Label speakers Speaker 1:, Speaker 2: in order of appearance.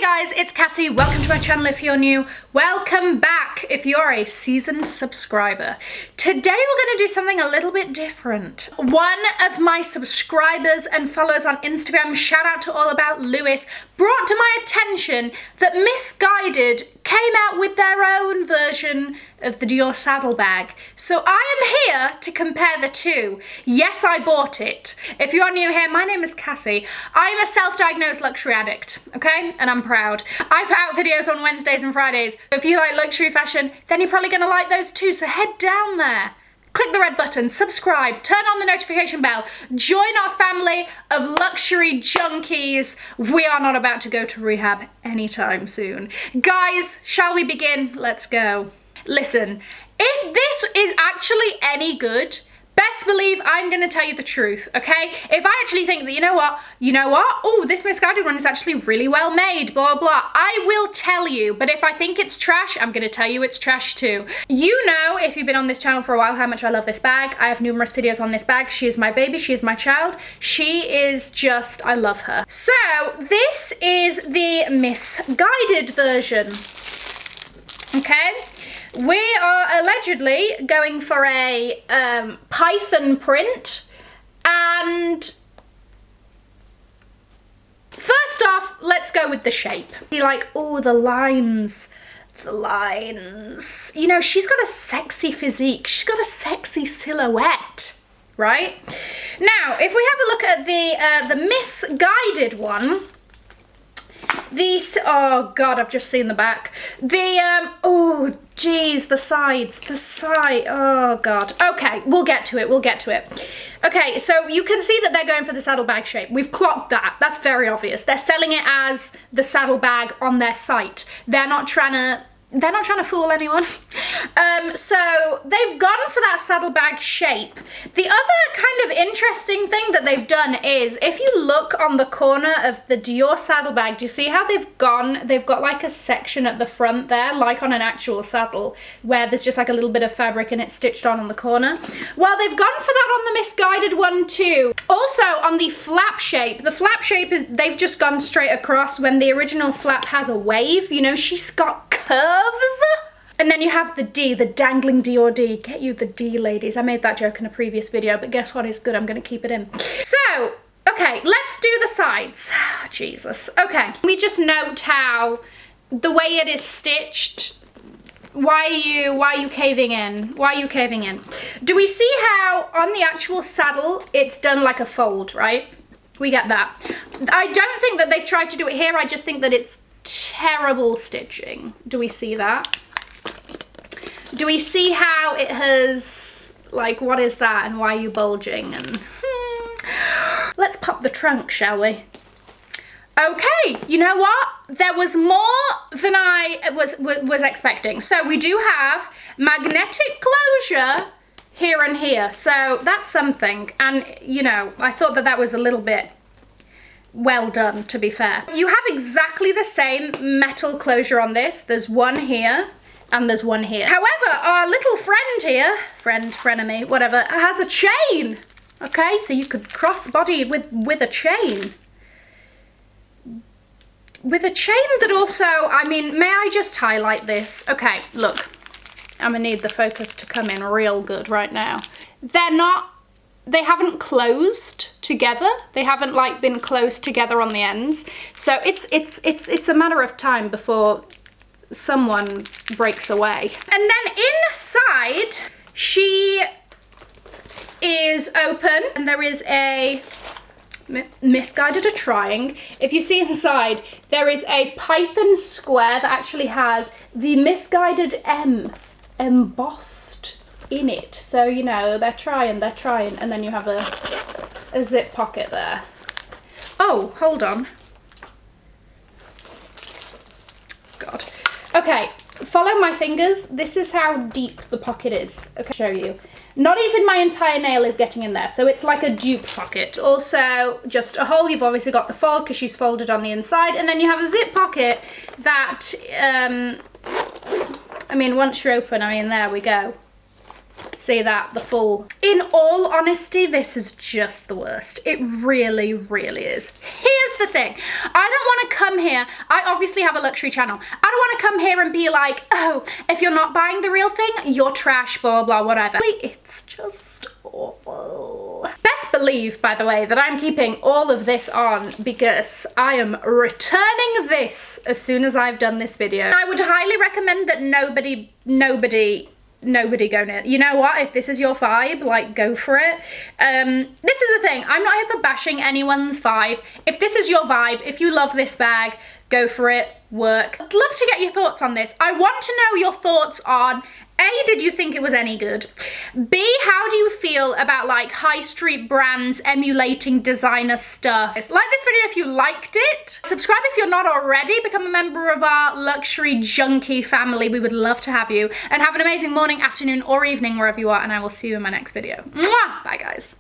Speaker 1: Hey guys, it's Cassie. Welcome to my channel if you're new. Welcome back if you're a seasoned subscriber. Today we're going to do something a little bit different. One of my subscribers and followers on Instagram, shout out to All About Lewis, brought to my attention that Missguided came out with their own version of the Dior saddlebag. So I am here to compare the two. Yes, I bought it. If you're new here, my name is Cassie. I'm a self-diagnosed luxury addict, okay? And I'm proud. I put out videos on Wednesdays and Fridays. If you like luxury fashion, then you're probably gonna like those too, so head down there. Click the red button, subscribe, turn on the notification bell, join our family of luxury junkies. We are not about to go to rehab anytime soon. Guys, shall we begin? Let's go. Listen, if this is actually any good, best believe I'm going to tell you the truth, okay? If I actually think that, you know what, oh, this Missguided one is actually really well made, blah, blah, I will tell you. But if I think it's trash, I'm going to tell you it's trash too. You know, if you've been on this channel for a while, how much I love this bag. I have numerous videos on this bag. She is my baby. She is my child. She is just, I love her. So this is the Missguided version, okay? We are allegedly going for a python print, and first off, let's go with the shape. Be like, oh, the lines. You know, she's got a sexy physique. She's got a sexy silhouette, right? Now, if we have a look at the Missguided one, these, oh God, I've just seen the back. Oh geez, the sides, oh God. Okay, we'll get to it. Okay, so you can see that they're going for the saddlebag shape. We've clocked that. That's very obvious. They're selling it as the saddlebag on their site. They're not trying to fool anyone. So they've gone for that saddlebag shape. The other kind of interesting thing that they've done is, if you look on the corner of the Dior saddlebag, do you see how they've got like a section at the front there, like on an actual saddle, where there's just like a little bit of fabric and it's stitched on the corner? Well, they've gone for that on the Missguided one too. Also on the flap shape, is, they've just gone straight across when the original flap has a wave. You know, she's got curves. And then you have the D, the dangling Dior D. Get you the D, ladies. I made that joke in a previous video, but guess what? It's good. I'm going to keep it in. So, okay, let's do the sides. Oh, Jesus. Okay. We just note how the way it is stitched. Why are you caving in? Why are you caving in? Do we see how on the actual saddle it's done like a fold, right? We get that. I don't think that they've tried to do it here. I just think that it's terrible stitching. Do we see that? Do we see how it has, like, what is that and why are you bulging? And let's pop the trunk, shall we? Okay, you know what? There was more than I was expecting. So we do have magnetic closure here and here. So that's something. And, you know, I thought that was a little bit well done, to be fair. You have exactly the same metal closure on this. There's one here and there's one here. However, our little friend here, frenemy, whatever, has a chain. Okay, so you could cross-body with a chain. With a chain that also, I mean, may I just highlight this? Okay, look, I'm gonna need the focus to come in real good right now. They haven't closed together. They haven't like been closed together on the ends. So it's a matter of time before someone breaks away. And then inside, she is open and there is a Missguided a trying. If you see inside, there is a python square that actually has the Missguided M embossed in it. So, you know, they're trying, and then you have a zip pocket there. Oh, hold on. God. Okay, follow my fingers. This is how deep the pocket is. Okay, show you. Not even my entire nail is getting in there, so it's like a dupe pocket. Also, just a hole. You've obviously got the fold because she's folded on the inside, and then you have a zip pocket that, I mean, once you're open, I mean, there we go. see that, the full. In all honesty, this is just the worst. It really, really is. Here's the thing. I don't want to come here. I obviously have a luxury channel. I don't want to come here and be like, oh, if you're not buying the real thing, you're trash, blah, blah, whatever. It's just awful. Best believe, by the way, that I'm keeping all of this on because I am returning this as soon as I've done this video. I would highly recommend that nobody go near. You know what? If this is your vibe, like, go for it. This is the thing. I'm not here for bashing anyone's vibe. If this is your vibe, if you love this bag, go for it. Work. I'd love to get your thoughts on this. I want to know your thoughts on A, did you think it was any good? B, how do you feel about like high street brands emulating designer stuff? Like this video if you liked it. Subscribe if you're not already. Become a member of our luxury junkie family. We would love to have you. And have an amazing morning, afternoon, or evening wherever you are. And I will see you in my next video. Mwah! Bye guys.